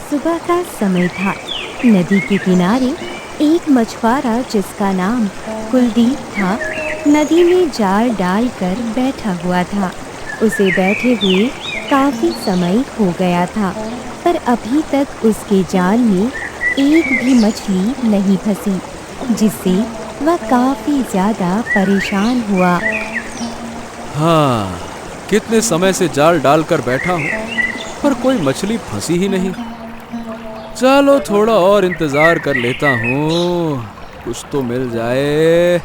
सुबह का समय था। नदी के किनारे एक मछुआरा जिसका नाम कुलदीप था, नदी में जाल डालकर बैठा हुआ था। उसे बैठे हुए काफी समय हो गया था, पर अभी तक उसके जाल में एक भी मछली नहीं फंसी, जिससे वह काफी ज्यादा परेशान हुआ। हाँ, कितने समय से जाल डालकर बैठा हूँ पर कोई मछली फंसी ही नहीं। चलो थोड़ा और इंतजार कर लेता हूँ, कुछ तो मिल जाए।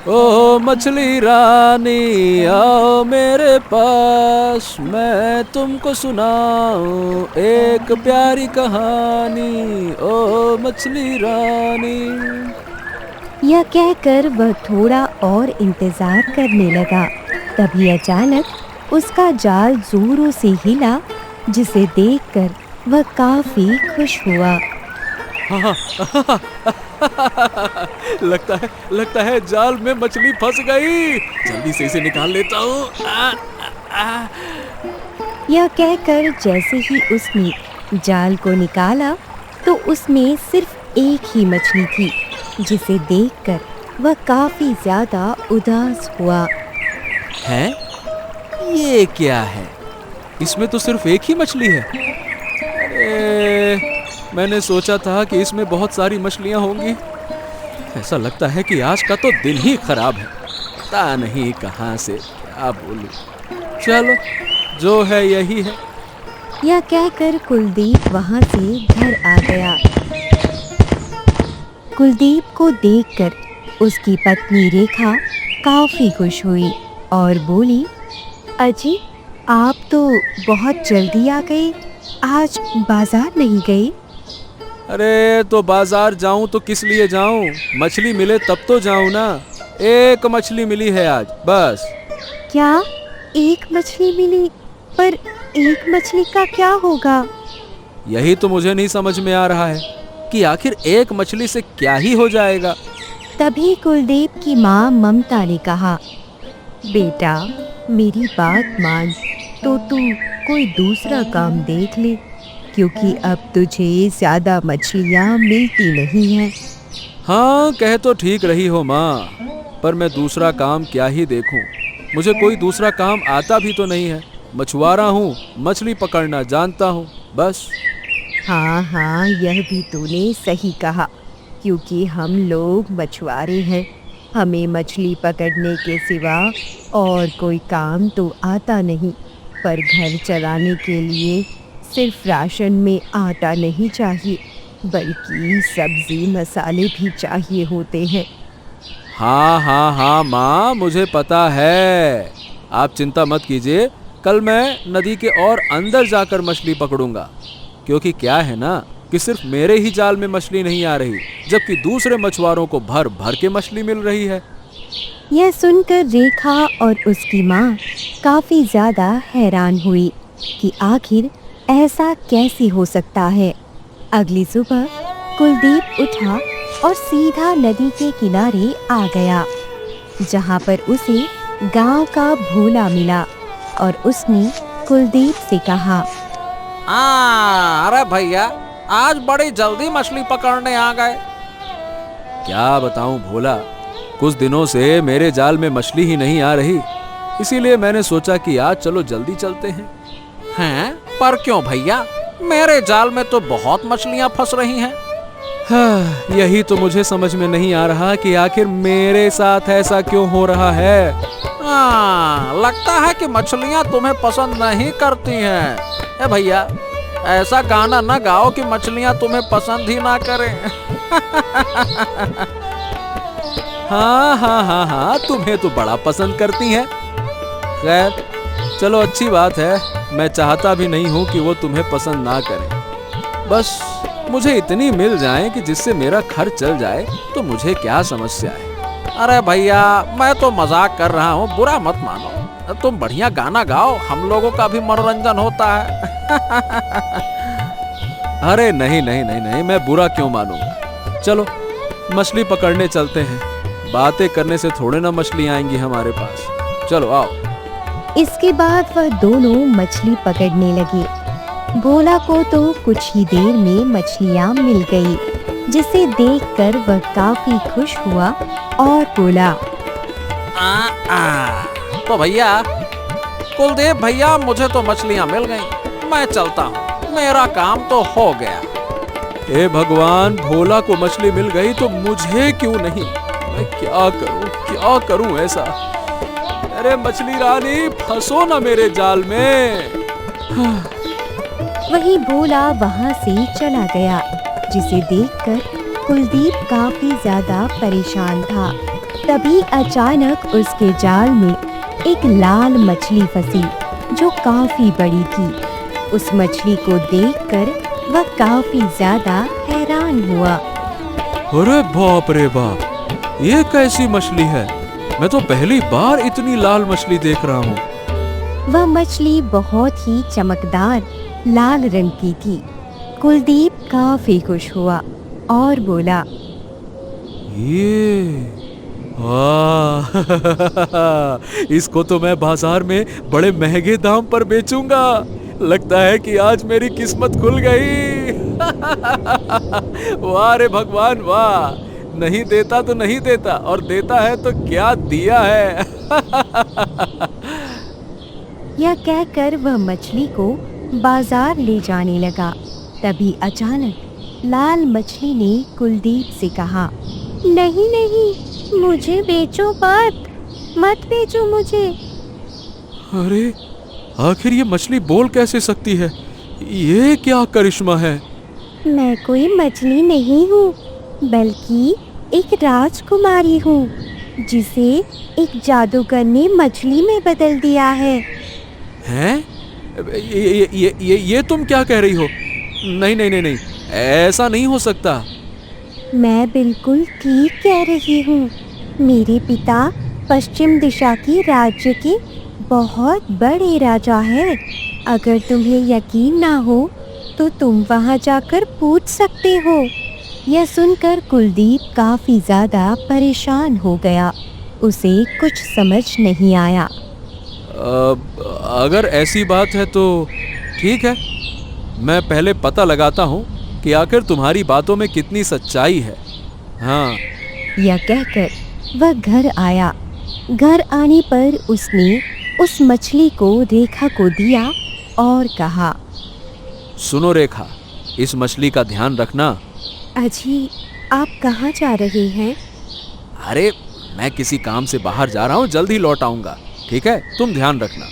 ओ मछली रानी आओ मेरे पास, मैं तुमको सुनाऊं एक प्यारी कहानी। ओ मछली रानी। यह कहकर वह थोड़ा और इंतजार करने लगा। तभी अचानक उसका जाल जोरों से हिला, जिसे देखकर वह काफी खुश हुआ। लगता है जाल में मछली फंस गई। जल्दी से इसे निकाल लेता हूँ। यह कहकर जैसे ही उसने जाल को निकाला तो उसमें सिर्फ एक ही मछली थी, जिसे देखकर वह काफी ज्यादा उदास हुआ। है? ये क्या है? इसमें तो सिर्फ एक ही मछली है। अरे, मैंने सोचा था कि इसमें बहुत सारी मछलियां होंगी। ऐसा लगता है कि आज का तो दिन ही खराब है। पता नहीं कहाँ से क्या बोलूं। चलो, जो है यही है। यह कहकर कुलदीप वहां से घर आ गया। कुलदीप को देखकर उसकी पत्नी रेखा काफी खुश हुई और बोली, अजी, आप तो बहुत जल्दी आ गए। आज बाजार नहीं गए? अरे, तो बाजार जाऊं तो किस लिए जाऊं? मछली मिले तब तो जाऊं ना। एक मछली मिली है आज, बस। क्या एक मछली मिली? पर एक मछली का क्या होगा? यही तो मुझे नहीं समझ में आ रहा है कि आखिर एक मछली से क्या ही हो जाएगा। तभी कुलदीप की माँ ममता ने कहा, बेटा, मेरी बात मान, तो तू कोई दूसरा काम देख ले, क्योंकि अब तुझे ज्यादा मछलियाँ मिलती नहीं हैं। हाँ, कह तो ठीक रही हो माँ, पर मैं दूसरा काम क्या ही देखूं? मुझे कोई दूसरा काम आता भी तो नहीं है। मछुआरा हूँ, मछली पकड़ना जानता हूँ, बस। हाँ, यह भी तूने सही कहा, क्योंकि हम लोग मछुआरे हैं। हमें मछली पकड़ने के सिवा और कोई काम तो आता नहीं। पर घर चलाने के लिए सिर्फ राशन में आटा नहीं चाहिए, बल्कि सब्जी मसाले भी चाहिए होते हैं। हाँ माँ, मुझे पता है। आप चिंता मत कीजिए, कल मैं नदी के और अंदर जाकर मछली पकड़ूंगा। क्योंकि क्या है ना कि सिर्फ मेरे ही जाल में मछली नहीं आ रही, जबकि दूसरे मछुआरों को भर भर के मछली मिल रही है। यह सुनकर रेखा और उसकी माँ काफी ज्यादा हैरान हुई कि आखिर ऐसा कैसे हो सकता है। अगली सुबह कुलदीप उठा और सीधा नदी के किनारे आ गया, जहाँ पर उसे गांव का भोला मिला और उसने कुलदीप से कहा, अरे भैया, आज बड़ी जल्दी मछली पकड़ने आ गए। क्या बताऊं भोला, कुछ दिनों से मेरे जाल में मछली ही नहीं आ रही, इसीलिए मैंने सोचा कि आज चलो जल्दी चलते हैं। हैं? पर क्यों भैया? मेरे जाल में तो बहुत मछलियां फंस रही हैं। हाँ, यही तो मुझे समझ में नहीं आ रहा कि आखिर मेरे साथ ऐसा क्यों हो रहा है। लगता है कि मछलियां तुम्हें पसंद नहीं करती हैं। भैया, ऐसा गाना ना गाओ कि मछलियां तुम्हें पसंद ही ना करें। हाँ, तुम्हें तो बड़ा पसंद करती हैं। खैर, चलो अच्छी बात है। मैं चाहता भी नहीं हूँ कि वो तुम्हें पसंद ना करें। बस मुझे इतनी मिल जाए कि जिससे मेरा खर्च चल जाए, तो मुझे क्या समस्या है। अरे भैया, मैं तो मजाक कर रहा हूँ, बुरा मत मानो। तुम बढ़िया गाना गाओ, हम लोगों का भी मनोरंजन होता है। अरे नहीं, मैं बुरा क्यों मानूंगा। चलो मछली पकड़ने चलते हैं। बातें करने से थोड़े ना मछली आएंगी हमारे पास। चलो आओ। इसके बाद वह दोनों मछली पकड़ने लगे। भोला को तो कुछ ही देर में मछलियाँ मिल गई, जिसे देखकर वह काफी खुश हुआ और बोला, तो भैया, कुलदीप भैया, मुझे तो मछलियाँ मिल गईं। मैं चलता हूँ, मेरा काम तो हो गया। हे भगवान, भोला को मछली मिल गई तो मुझे क्यों नहीं? मैं क्या करूं ऐसा? अरे मछली रानी, फंसो ना मेरे जाल में। वही भोला वहां से चला गया, जिसे देखकर कुलदीप काफी ज्यादा परेशान था। तभी अचानक उसके जाल में एक लाल मछली फंसी, जो काफी बड़ी थी। उस मछली को देखकर वह काफी ज्यादा हैरान हुआ। अरे बाप रे बाप, ये कैसी मछली है? मैं तो पहली बार इतनी लाल मछली देख रहा हूँ। वह मछली बहुत ही चमकदार लाल रंग की थी। कुलदीप काफी खुश हुआ और बोला, ये इसको तो मैं बाजार में बड़े महंगे दाम पर बेचूंगा। लगता है कि आज मेरी किस्मत खुल गई। वाह रे भगवान वाह, नहीं देता तो नहीं देता, और देता है तो क्या दिया है। यह कहकर वह मछली को बाजार ले जाने लगा। तभी अचानक लाल मछली ने कुलदीप से कहा, नहीं नहीं, मुझे बेचो मत बेचो मुझे। अरे आखिर ये मछली बोल कैसे सकती है? ये क्या करिश्मा है? मैं कोई मछली नहीं हूँ, बल्कि एक राजकुमारी हूँ, जिसे एक जादूगर ने मछली में बदल दिया है। हैं? ये तुम क्या कह रही हो? नहीं नहीं नहीं नहीं, ऐसा नहीं हो सकता। मैं बिल्कुल ठीक कह रही हूँ। मेरे पिता पश्चिम दिशा की राज्य के बहुत बड़े राजा हैं। अगर तुम्हें यकीन ना हो तो तुम वहाँ जाकर पूछ सकते हो। यह सुनकर कुलदीप काफी ज्यादा परेशान हो गया। उसे कुछ समझ नहीं आया। अगर ऐसी बात है तो ठीक है, मैं पहले पता लगाता हूँ कि आखिर तुम्हारी बातों में कितनी सच्चाई है। हाँ। यह कहकर वह घर आया। घर आने पर उसने उस मछली को रेखा को दिया और कहा, सुनो रेखा, इस मछली का ध्यान रखना। अजी, आप कहाँ जा रहे हैं? अरे मैं किसी काम से बाहर जा रहा हूँ, जल्दी लौट आऊंगा। ठीक है, तुम ध्यान रखना।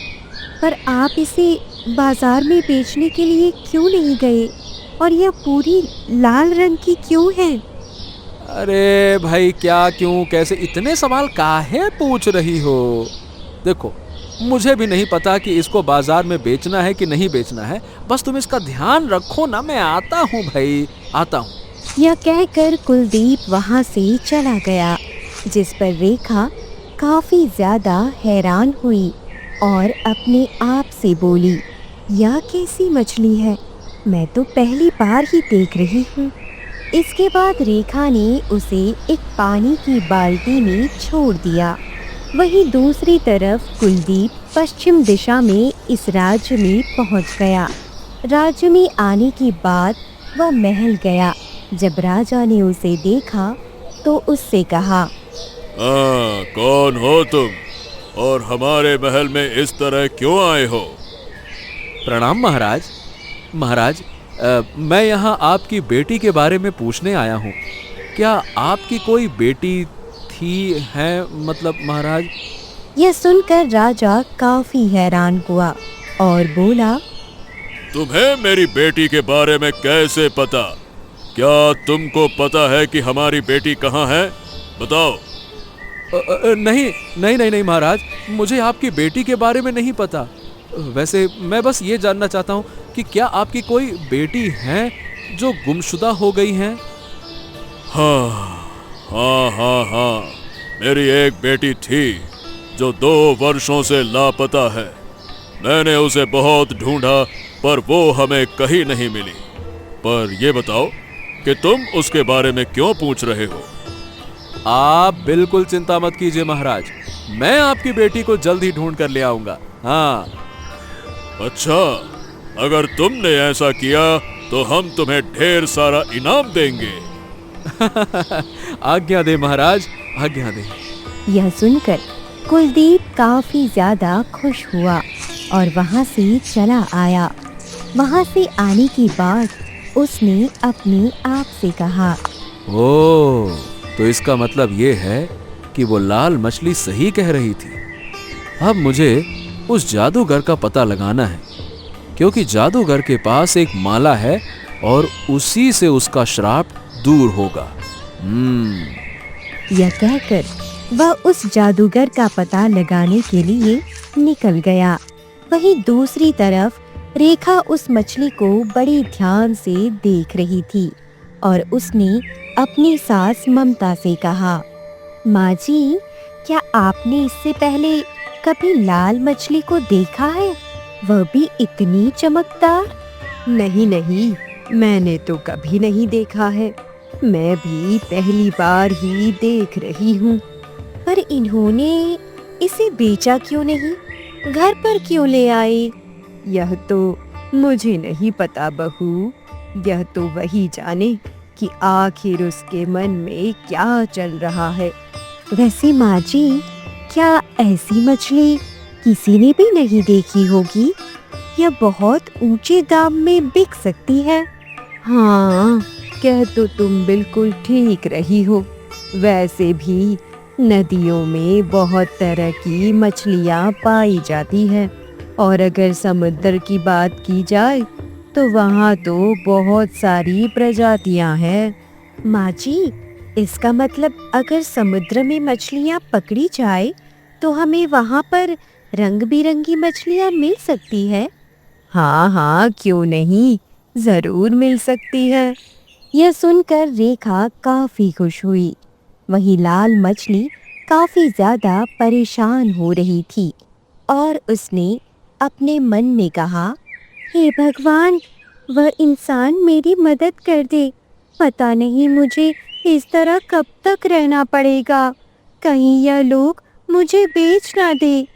पर आप इसे बाजार में बेचने के लिए क्यों नहीं गए? और यह पूरी लाल रंग की क्यों है? अरे भाई, क्या क्यों कैसे इतने सवाल काहे पूछ रही हो? देखो, मुझे भी नहीं पता कि इसको बाजार में बेचना है कि नहीं बेचना है। बस तुम इसका ध्यान रखो ना, मैं आता हूँ भाई, आता हूँ। यह कहकर कुलदीप वहाँ से चला गया, जिस पर रेखा काफी ज्यादा हैरान हुई और अपने आप से बोली, यह कैसी मछली है? मैं तो पहली बार ही देख रही हूँ। इसके बाद रेखा ने उसे एक पानी की बाल्टी में छोड़ दिया। वहीं दूसरी तरफ कुलदीप पश्चिम दिशा में इस राज्य में पहुंच गया। राज्य में आने के बाद वह महल गया। जब राजा ने उसे देखा तो उससे कहा, कौन हो तुम और हमारे महल में इस तरह क्यों आए हो? प्रणाम महाराज। महाराज, मैं यहाँ आपकी बेटी के बारे में पूछने आया हूँ। क्या आपकी कोई बेटी थी है, मतलब महाराज? यह सुनकर राजा काफी हैरान हुआ और बोला, तुम्हें मेरी बेटी के बारे में कैसे पता? क्या तुमको पता है कि हमारी बेटी कहाँ है? बताओ। नहीं नहीं नहीं नहीं महाराज, मुझे आपकी बेटी के बारे में नहीं पता। वैसे मैं बस ये जानना चाहता हूँ कि क्या आपकी कोई बेटी है जो गुमशुदा हो गई हैं? हाँ, मेरी एक बेटी थी जो 2 वर्षों से लापता है। मैंने उसे बहुत ढूंढा पर वो हमें कहीं नहीं मिली। पर ये बताओ कि तुम उसके बारे में क्यों पूछ रहे हो? आप बिल्कुल चिंता मत कीजिए महाराज, मैं आपकी बेटी को जल्द ही ढूंढ कर ले आऊंगा। हाँ। अच्छा, अगर तुमने ऐसा किया तो हम तुम्हें ढेर सारा इनाम देंगे। आज्ञा दे महाराज, आज्ञा दे। यह सुनकर कुलदीप काफी ज्यादा खुश हुआ और वहां से चला आया। वहां से आने के बाद उसने अपने आप से कहा, ओ, तो इसका मतलब ये है कि वो लाल मछली सही कह रही थी। अब मुझे उस जादूगर का पता लगाना है, क्योंकि जादूगर के पास एक माला है और उसी से उसका श्राप दूर होगा। यह कहकर वह उस जादूगर का पता लगाने के लिए निकल गया। वहीं दूसरी तरफ रेखा उस मछली को बड़ी ध्यान से देख रही थी और उसने अपनी सास ममता से कहा, माँ जी, क्या आपने इससे पहले कभी लाल मछली को देखा है, वह भी इतनी चमकदार? नहीं नहीं, मैंने तो कभी नहीं देखा है। मैं भी पहली बार ही देख रही हूँ। पर इन्होंने इसे बेचा क्यों नहीं, घर पर क्यों ले आए? यह तो मुझे नहीं पता बहू। यह तो वही जाने कि आखिर उसके मन में क्या चल रहा है। वैसे माँ जी, क्या ऐसी मछली किसी ने भी नहीं देखी होगी? यह बहुत ऊंचे दाम में बिक सकती है। हाँ, कह तो तुम बिल्कुल ठीक रही हो। वैसे भी नदियों में बहुत तरह की मछलियाँ पाई जाती हैं और अगर समुद्र की बात की जाए तो वहाँ तो बहुत सारी प्रजातियाँ हैं। माँ जी, इसका मतलब अगर समुद्र में मछलियाँ पकड़ी जाए तो हमें वहाँ पर रंग बिरंगी मछलियाँ मिल सकती है? हाँ हाँ, क्यों नहीं, जरूर मिल सकती है। यह सुनकर रेखा काफी खुश हुई। वही लाल मछली काफी ज्यादा परेशान हो रही थी और उसने अपने मन में कहा, हे भगवान, वह इंसान मेरी मदद कर दे। पता नहीं मुझे इस तरह कब तक रहना पड़ेगा। कहीं यह लोग मुझे बेच ना दे,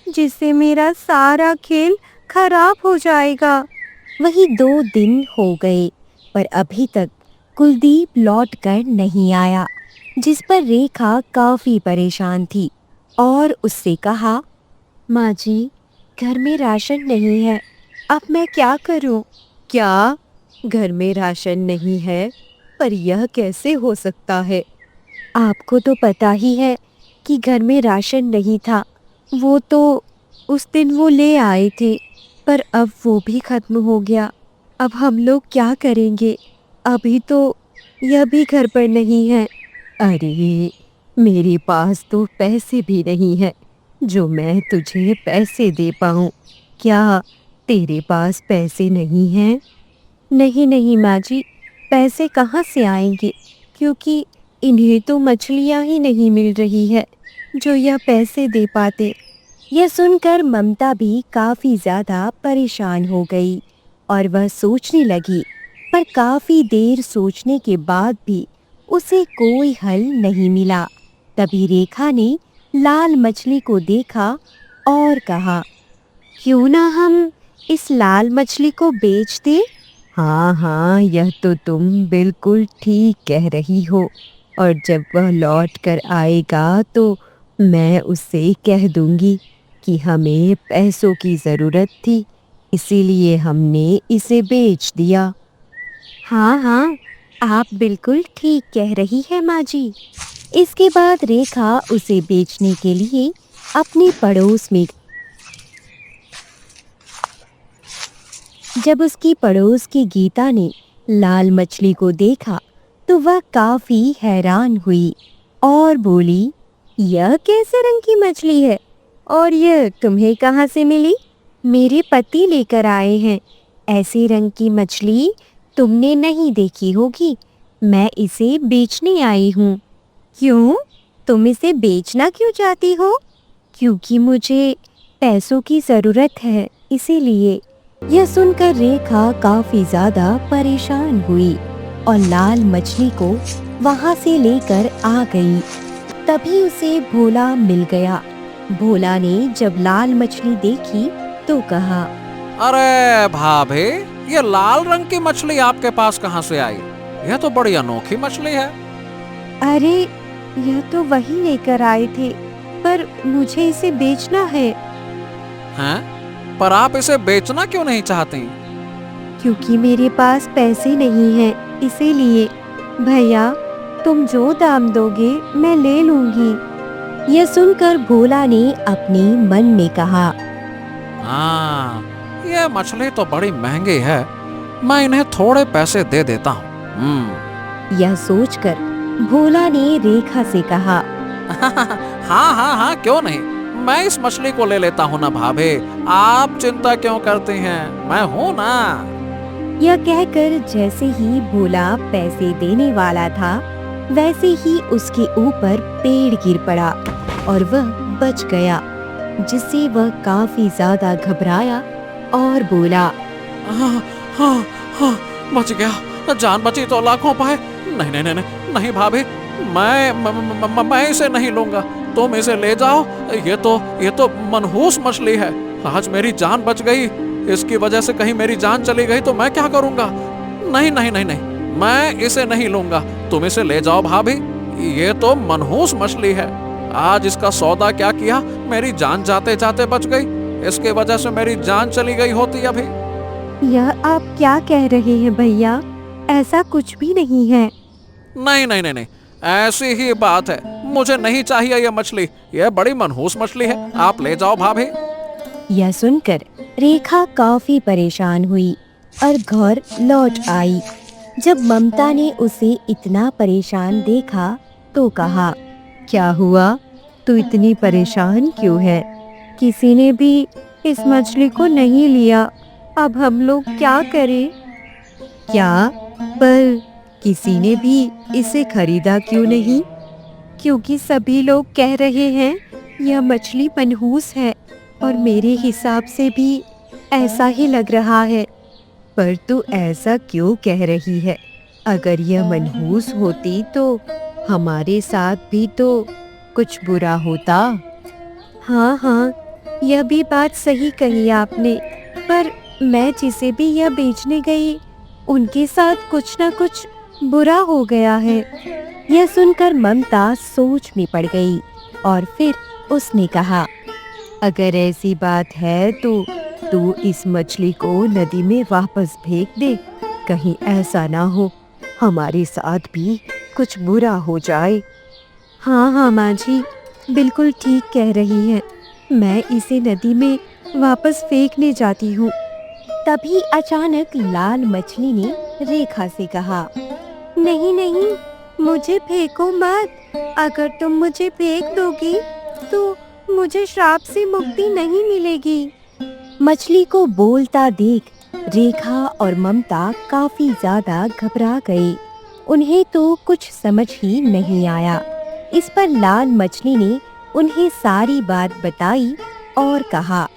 जिससे मेरा सारा खेल खराब हो जाएगा। वही 2 दिन हो गए पर अभी तक कुलदीप लौट कर नहीं आया, जिस पर रेखा काफी परेशान थी और उससे कहा, माँ जी, घर में राशन नहीं है, अब मैं क्या करूं? क्या घर में राशन नहीं है? पर यह कैसे हो सकता है? आपको तो पता ही है कि घर में राशन नहीं था। वो तो उस दिन वो ले आए थे, पर अब वो भी खत्म हो गया। अब हम लोग क्या करेंगे? अभी तो यह भी घर पर नहीं है। अरे, मेरे पास तो पैसे भी नहीं है जो मैं तुझे पैसे दे पाऊँ। क्या तेरे पास पैसे नहीं हैं? नहीं नहीं माँ जी, पैसे कहाँ से आएंगे, क्योंकि इन्हें तो मछलियाँ ही नहीं मिल रही है जो यह पैसे दे पाते। यह सुनकर ममता भी काफी ज्यादा परेशान हो गई और वह सोचने लगी, पर काफी देर सोचने के बाद भी उसे कोई हल नहीं मिला। तभी रेखा ने लाल मछली को देखा और कहा, क्यों ना हम इस लाल मछली को बेच दें? हाँ हाँ, यह तो तुम बिल्कुल ठीक कह रही हो और जब वह लौट कर आएगा तो मैं उससे कह दूंगी कि हमें पैसों की ज़रूरत थी, इसीलिए हमने इसे बेच दिया। हाँ हाँ, आप बिल्कुल ठीक कह रही है माँ जी। इसके बाद रेखा उसे बेचने के लिए अपने पड़ोस में। जब उसकी पड़ोस की गीता ने लाल मछली को देखा तो वह काफी हैरान हुई और बोली, यह कैसे रंग की मछली है और यह तुम्हें कहाँ से मिली? मेरे पति लेकर आए हैं। ऐसे रंग की मछली तुमने नहीं देखी होगी। मैं इसे बेचने आई हूँ। क्यों? तुम इसे बेचना क्यों चाहती हो? क्योंकि मुझे पैसों की ज़रूरत है, इसीलिए। यह सुनकर रेखा काफी ज्यादा परेशान हुई और लाल मछली को वहां से लेकर आ गई। तभी उसे भोला मिल गया। भोला ने जब लाल मछली देखी तो कहा, अरे भाभी, ये लाल रंग की मछली आपके पास कहाँ से आई? यह तो बड़ी अनोखी मछली है। अरे यह तो वही लेकर आए थे, पर मुझे इसे बेचना है। हैं? पर आप इसे बेचना क्यों नहीं चाहती? क्योंकि मेरे पास पैसे नहीं हैं, इसीलिए। भैया, तुम जो दाम दोगे मैं ले लूंगी। यह सुनकर भोला ने अपने मन में कहा, हाँ, ये मछली तो बड़ी महंगी है, मैं इन्हें थोड़े पैसे दे देता हूँ। यह सोचकर भोला ने रेखा से कहा, हाँ हाँ हाँ, क्यों नहीं, मैं इस मछली को ले लेता हूँ ना भाभी, आप चिंता क्यों करती हैं, मैं हूँ ना। यह कहकर जैसे ही भोला पैसे देने वाला था, वैसे ही उसके ऊपर पेड़ गिर पड़ा और वह बच गया, जिससे वह काफी ज्यादा घबराया और बोला, हाँ हाँ हाँ, बच गया, जान बची तो लाखों पाए। नहीं नहीं नहीं नहीं, नहीं भाभी, मैं इसे नहीं लूंगा, तुम इसे ले जाओ। ये तो मनहूस मछली है, आज मेरी जान बच गई, इसकी वजह से कहीं मेरी जान चली गई तो मैं क्या करूंगा? नहीं नहीं नहीं नहीं, मैं इसे नहीं लूंगा, तुम इसे ले जाओ भाभी, ये तो मनहूस मछली है, आज इसका सौदा क्या किया, मेरी जान जाते जाते बच गई, इसके वजह से मेरी जान चली गई होती अभी। यह आप क्या कह रहे हैं भैया? ऐसा कुछ भी नहीं है। नहीं नहीं नहीं नहीं, ऐसी ही बात है, मुझे नहीं चाहिए ये मछली, यह बड़ी मनहूस मछली है, आप ले जाओ भाभी। यह सुनकर रेखा काफी परेशान हुई और घर लौट आई। जब ममता ने उसे इतना परेशान देखा तो कहा, क्या हुआ, तू इतनी परेशान क्यों है? किसी ने भी इस मछली को नहीं लिया, अब हम लोग क्या करें? क्या? पर किसी ने भी इसे खरीदा क्यों नहीं? क्योंकि सभी लोग कह रहे हैं यह मछली मनहूस है और मेरे हिसाब से भी ऐसा ही लग रहा है। पर तू ऐसा क्यों कह रही है? अगर यह मनहूस होती तो हमारे साथ भी तो कुछ बुरा होता। हाँ हाँ, यह भी बात सही कही आपने, पर मैं जिसे भी यह बेचने गई उनके साथ कुछ ना कुछ बुरा हो गया है। यह सुनकर ममता सोच में पड़ गई और फिर उसने कहा, अगर ऐसी बात है तो तू इस मछली को नदी में वापस फेंक दे, कहीं ऐसा ना हो हमारे साथ भी कुछ बुरा हो जाए। हाँ हाँ माँ जी, बिल्कुल ठीक कह रही है, मैं इसे नदी में वापस फेंकने जाती हूँ। तभी अचानक लाल मछली ने रेखा से कहा, नहीं नहीं, मुझे फेंको मत, अगर तुम मुझे फेंक दोगी तो मुझे श्राप से मुक्ति नहीं मिलेगी। मछली को बोलता देख रेखा और ममता काफी ज्यादा घबरा गए। उन्हें तो कुछ समझ ही नहीं आया। इस पर लाल मछली ने उन्हें सारी बात बताई और कहा,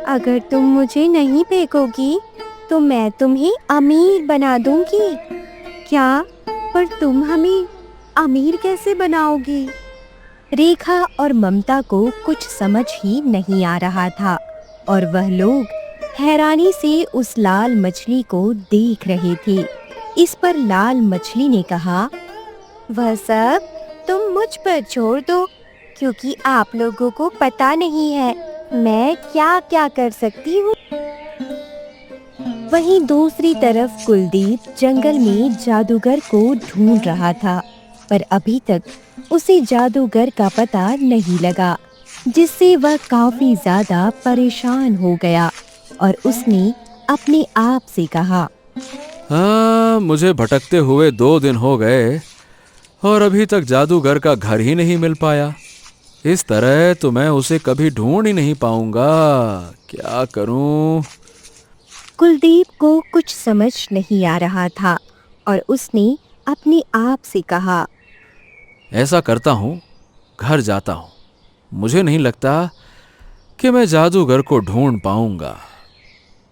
अगर तुम मुझे नहीं फेंकोगी तो मैं तुम्हें अमीर बना दूंगी। क्या? पर तुम हमें अमीर कैसे बनाओगी? रेखा और ममता को कुछ समझ ही नहीं आ रहा था और वह लोग हैरानी से उस लाल मछली को देख रहे थे। इस पर लाल मछली ने कहा, वह सब तुम मुझ पर छोड़ दो, क्योंकि आप लोगों को पता नहीं है मैं क्या क्या कर सकती हूँ। वहीं दूसरी तरफ कुलदीप जंगल में जादूगर को ढूंढ रहा था, पर अभी तक उसे जादूगर का पता नहीं लगा, जिससे वह काफी ज्यादा परेशान हो गया और उसने अपने आप से कहा, हाँ, मुझे भटकते हुए 2 दिन हो गए और अभी तक जादूगर का घर ही नहीं मिल पाया। इस तरह तो मैं उसे कभी ढूंढ ही नहीं पाऊंगा, क्या करूं? कुलदीप को कुछ समझ नहीं आ रहा था और उसने अपने आप से कहा, ऐसा करता हूँ, घर जाता हूँ, मुझे नहीं लगता कि मैं जादूगर को ढूंढ पाऊंगा।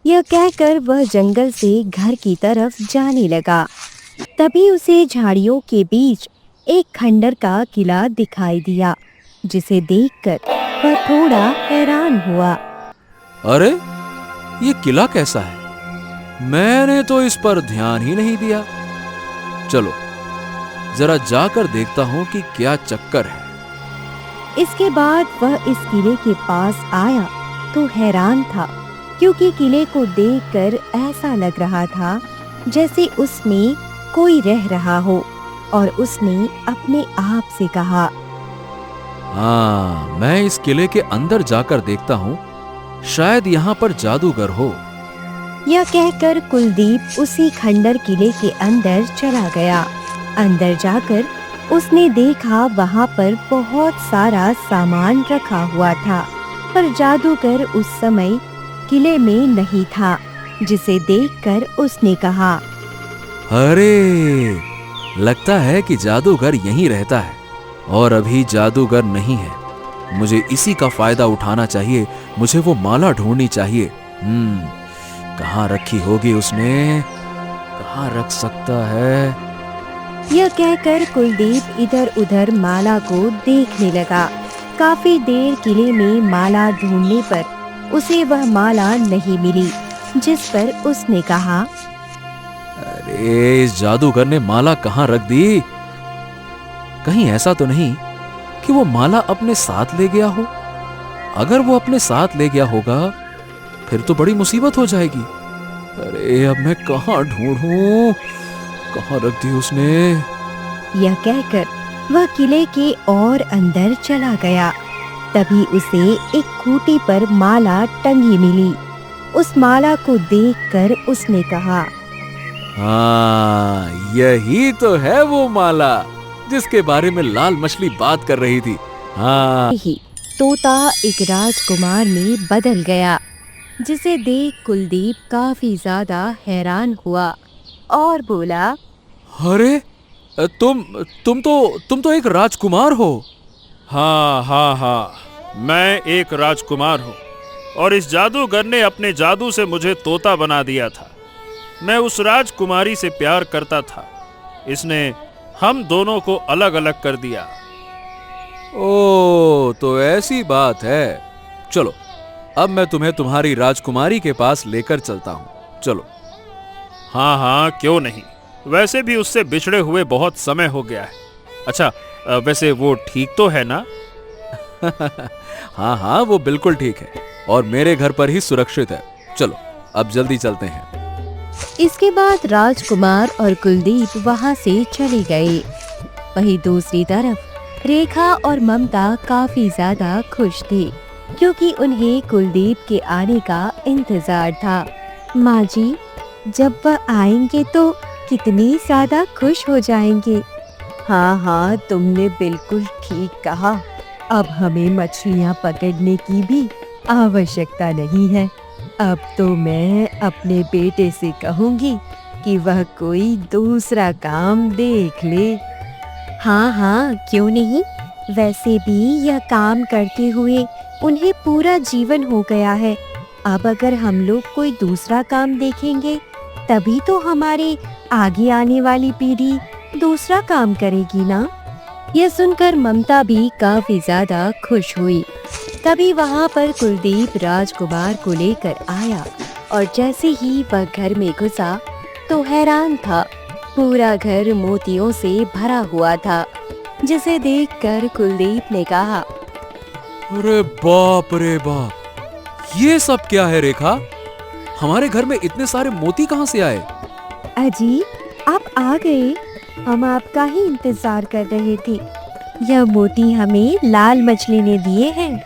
यह कहकर वह जंगल से घर की तरफ जाने लगा। तभी उसे झाड़ियों के बीच एक खंडर का किला दिखाई दिया, जिसे देखकर वह थोड़ा हैरान हुआ। अरे, ये किला कैसा है? मैंने तो इस पर ध्यान ही नहीं दिया। चलो जरा जाकर देखता हूं कि क्या चक्कर है। इसके बाद वह इस किले के पास आया तो हैरान था, क्योंकि किले को देखकर ऐसा लग रहा था जैसे उसमें कोई रह रहा हो। और उसने अपने आप से कहा, हाँ, मैं इस किले के अंदर जाकर देखता हूँ, शायद यहाँ पर जादूगर हो। यह कहकर कुलदीप उसी खंडर किले के अंदर चला गया। अंदर जाकर उसने देखा वहाँ पर बहुत सारा सामान रखा हुआ था, पर जादूगर उस समय किले में नहीं था, जिसे देखकर उसने कहा, अरे, लगता है कि जादूगर यहीं रहता है और अभी जादूगर नहीं है। मुझे इसी का फायदा उठाना चाहिए। मुझे वो माला ढूंढनी चाहिए। कहाँ रखी होगी उसने? कहाँ रख सकता है? यह कहकर कुलदीप इधर उधर माला को देखने लगा। काफी देर किले में माला ढूंढने पर उसे वह माला नहीं मिली, जिस पर उसने कहा, अरे, इस जादूगर ने माला कहाँ रख दी? कहीं ऐसा तो नहीं कि वो माला अपने साथ ले गया हो? अगर वो अपने साथ ले गया होगा फिर तो बड़ी मुसीबत हो जाएगी। अरे, अब मैं कहाँ ढूंढूं? कहाँ रख दी उसने? यह कहकर वह किले के और अंदर चला गया। तभी उसे एक खूंटी पर माला टंगी मिली। उस माला को देखकर उसने कहा, हाँ, यही तो है वो माला जिसके बारे में लाल मछली बात कर रही थी। हाँ, ही तोता एक राजकुमार में बदल गया, जिसे देख कुलदीप काफी ज्यादा हैरान हुआ और बोला, अरे, तुम तो एक राजकुमार हो। हाँ हाँ हाँ, मैं एक राजकुमार हूँ और इस जादूगर ने अपने जादू से मुझे तोता बना दिया था। मैं उस राजकुमारी से प्यार करता था। इसने हम दोनों को अलग अलग कर दिया। ओ, तो ऐसी बात है। चलो, अब मैं तुम्हें तुम्हारी राजकुमारी के पास लेकर चलता हूँ। चलो। हाँ हाँ, क्यों नहीं। वैसे भी उससे बिछड़े हुए बहुत समय हो गया है। अच्छा, वैसे वो ठीक तो है ना? हाँ हाँ, वो बिल्कुल ठीक है और मेरे घर पर ही सुरक्षित है। चलो, अब जल्दी चलते हैं। इसके बाद राजकुमार और कुलदीप वहां से चले गए। वहीं दूसरी तरफ रेखा और ममता काफी ज्यादा खुश थे, क्योंकि उन्हें कुलदीप के आने का इंतजार था। माँ जी, जब वह आएंगे तो कितनी ज्यादा खुश हो जाएंगे। हाँ हाँ, तुमने बिल्कुल ठीक कहा। अब हमें मछलियाँ पकड़ने की भी आवश्यकता नहीं है। अब तो मैं अपने बेटे से कहूँगी कि वह कोई दूसरा काम देख ले। हाँ हाँ, क्यों नहीं। वैसे भी यह काम करते हुए उन्हें पूरा जीवन हो गया है। अब अगर हम लोग कोई दूसरा काम देखेंगे तभी तो हमारे आगे आने वाली पीढ़ी दूसरा काम करेगी ना। यह सुनकर ममता भी काफी ज्यादा खुश हुई। तभी वहाँ पर कुलदीप राजकुमार को लेकर आया और जैसे ही वह घर में घुसा तो हैरान था। पूरा घर मोतियों से भरा हुआ था, जिसे देखकर कुलदीप ने कहा, अरे बाप रे बाप, ये सब क्या है रेखा? हमारे घर में इतने सारे मोती कहाँ से आए? अजी, आप आ गए। हम आपका ही इंतजार कर रहे थे। यह मोती हमें लाल मछली ने दिए हैं।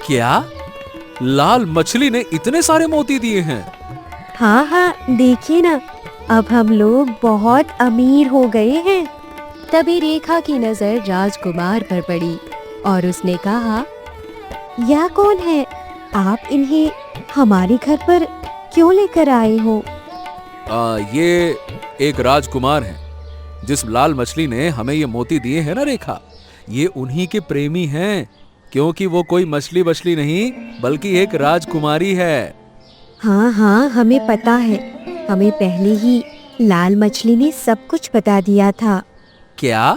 क्या? लाल मछली ने इतने सारे मोती दिए हैं? हाँ हाँ, देखिए ना, अब हम लोग बहुत अमीर हो गए हैं। तभी रेखा की नजर राजकुमार पर पड़ी और उसने कहा, यह कौन है? आप इन्हें हमारे घर पर क्यों लेकर आए हो? ये एक राजकुमार है जिस लाल मछली ने हमें ये मोती दिए हैं ना रेखा। ये उन्हीं के प्रेमी हैं, क्योंकि वो कोई मछली बछली नहीं बल्कि एक राजकुमारी है। हाँ हाँ, हमें पता है। हमें पहले ही लाल मछली ने सब कुछ बता दिया था। क्या?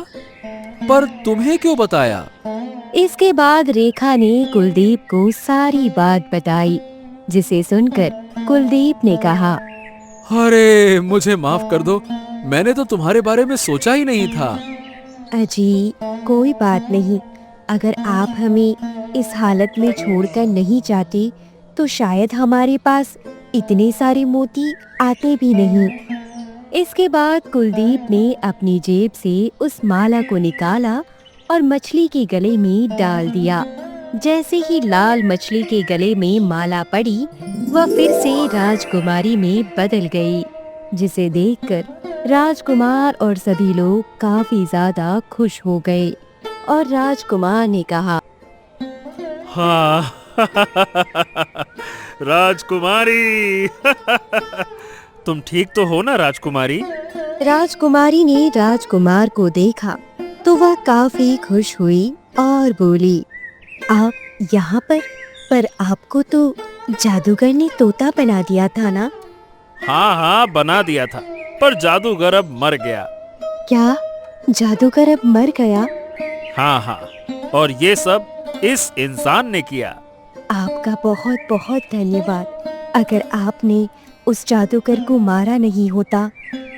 पर तुम्हें क्यों बताया? इसके बाद रेखा ने कुलदीप को सारी बात बताई। जिसे सुनकर कुलदीप ने कहा, अरे मुझे माफ कर दो, मैंने तो तुम्हारे बारे में सोचा ही नहीं था। अजी कोई बात नहीं, अगर आप हमें इस हालत में छोड़कर नहीं जाते तो शायद हमारे पास इतने सारे मोती आते भी नहीं। इसके बाद कुलदीप ने अपनी जेब से उस माला को निकाला और मछली के गले में डाल दिया। जैसे ही लाल मछली के गले में माला पड़ी, वह फिर से राजकुमारी में बदल गई, जिसे देखकर राजकुमार और सभी लोग काफी ज्यादा खुश हो गए। और राजकुमार ने कहा, हाँ राजकुमारी तुम ठीक तो हो ना राजकुमारी? राजकुमारी ने राजकुमार को देखा तो वह काफी खुश हुई और बोली, आप यहाँ पर आपको तो जादूगर ने तोता बना दिया था ना? हाँ हाँ बना दिया था, पर जादूगर अब मर गया। क्या जादूगर अब मर गया? हाँ हाँ, और ये सब इस इंसान ने किया। आपका बहुत बहुत धन्यवाद। अगर आपने उस जादूगर को मारा नहीं होता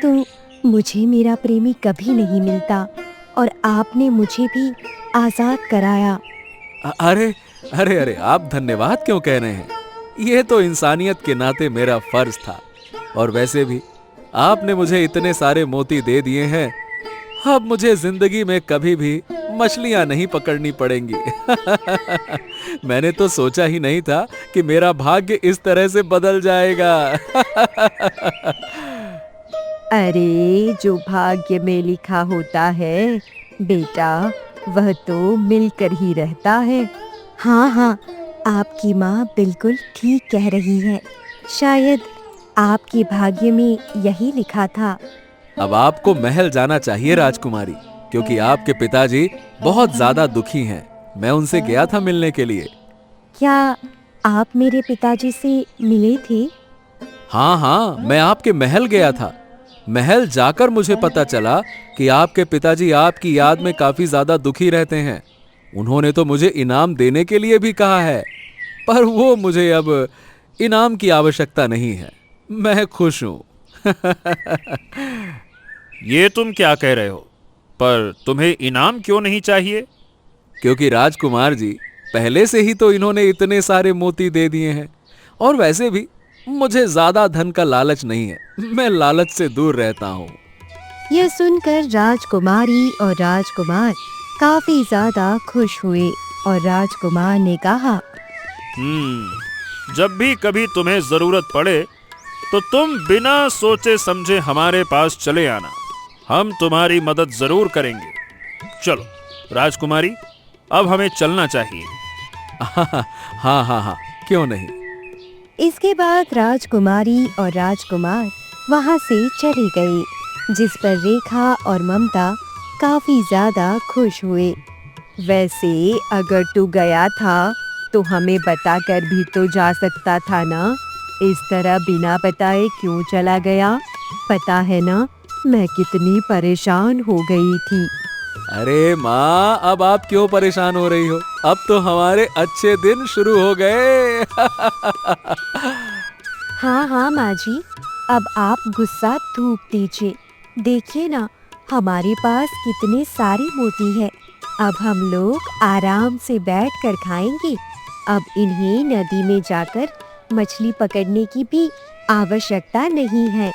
तो मुझे मेरा प्रेमी कभी नहीं मिलता और आपने मुझे भी आजाद कराया। अरे अरे अरे, आप धन्यवाद क्यों कह रहे हैं? ये तो इंसानियत के नाते मेरा फर्ज था। और वैसे भी आपने मुझे इतने सारे मोती दे दिए हैं, अब मुझे जिंदगी में कभी भी मछलियां नहीं पकड़नी पड़ेंगी। मैंने तो सोचा ही नहीं था कि मेरा भाग्य इस तरह से बदल जाएगा। अरे जो भाग्य में लिखा होता है बेटा, वह तो मिलकर ही रहता है। हाँ हाँ, आपकी माँ बिल्कुल ठीक कह रही है। शायद आपके भाग्य में यही लिखा था। अब आपको महल जाना चाहिए राजकुमारी, क्योंकि आपके पिताजी बहुत ज्यादा दुखी हैं। मैं उनसे गया था मिलने के लिए। क्या आप मेरे पिताजी से मिले थे? हाँ हाँ, मैं आपके महल गया था। महल जाकर मुझे पता चला कि आपके पिताजी आपकी याद में काफी ज्यादा दुखी रहते हैं। उन्होंने तो मुझे इनाम देने के लिए भी कहा है, पर वो मुझे अब इनाम की आवश्यकता नहीं है। मैं खुश हूँ। ये तुम क्या कह रहे हो? पर तुम्हें इनाम क्यों नहीं चाहिए? क्योंकि राजकुमार जी, पहले से ही तो इन्होंने इतने सारे मोती दे दिए हैं। और वैसे भी मुझे ज्यादा धन का लालच नहीं है। मैं लालच से दूर रहता हूँ। यह सुनकर राजकुमारी और राजकुमार काफी ज्यादा खुश हुए और राजकुमार ने कहा, जब भी कभी तुम्हें जरूरत पड़े तो तुम बिना सोचे समझे हमारे पास चले आना। हम तुम्हारी मदद जरूर करेंगे। चलो राजकुमारी, अब हमें चलना चाहिए। हाँ हाँ हाँ, क्यों नहीं। इसके बाद राजकुमारी और राजकुमार वहां से चले गए, जिस पर रेखा और ममता काफी ज्यादा खुश हुए। वैसे अगर तू गया था तो हमें बताकर भी तो जा सकता था ना। इस तरह बिना बताए क्यों चला गया? पता है ना मैं कितनी परेशान हो गई थी। अरे माँ, अब आप क्यों परेशान हो रही हो? अब तो हमारे अच्छे दिन शुरू हो गए। हाँ हाँ माँ जी, अब आप गुस्सा थूक दीजिए। देखिए ना, हमारे पास कितने सारे मोती हैं। अब हम लोग आराम से बैठकर खाएंगे। अब इन्हें नदी में जाकर मछली पकड़ने की भी आवश्यकता नहीं है।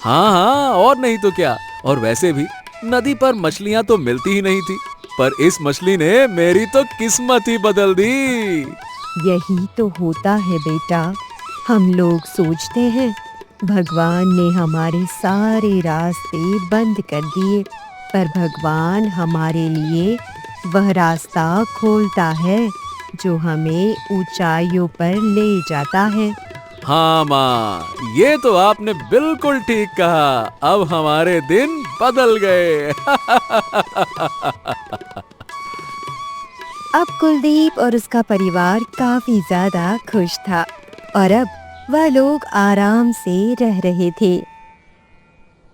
हाँ हाँ, और नहीं तो क्या। और वैसे भी नदी पर मछलियाँ तो मिलती ही नहीं थी, पर इस मछली ने मेरी तो किस्मत ही बदल दी। यही तो होता है बेटा। हम लोग सोचते हैं भगवान ने हमारे सारे रास्ते बंद कर दिए, पर भगवान हमारे लिए वह रास्ता खोलता है जो हमें ऊंचाइयों पर ले जाता है। हाँ माँ, ये तो आपने बिल्कुल ठीक कहा। अब हमारे दिन बदल गए। अब कुलदीप और उसका परिवार काफी ज्यादा खुश था और अब वह लोग आराम से रह रहे थे।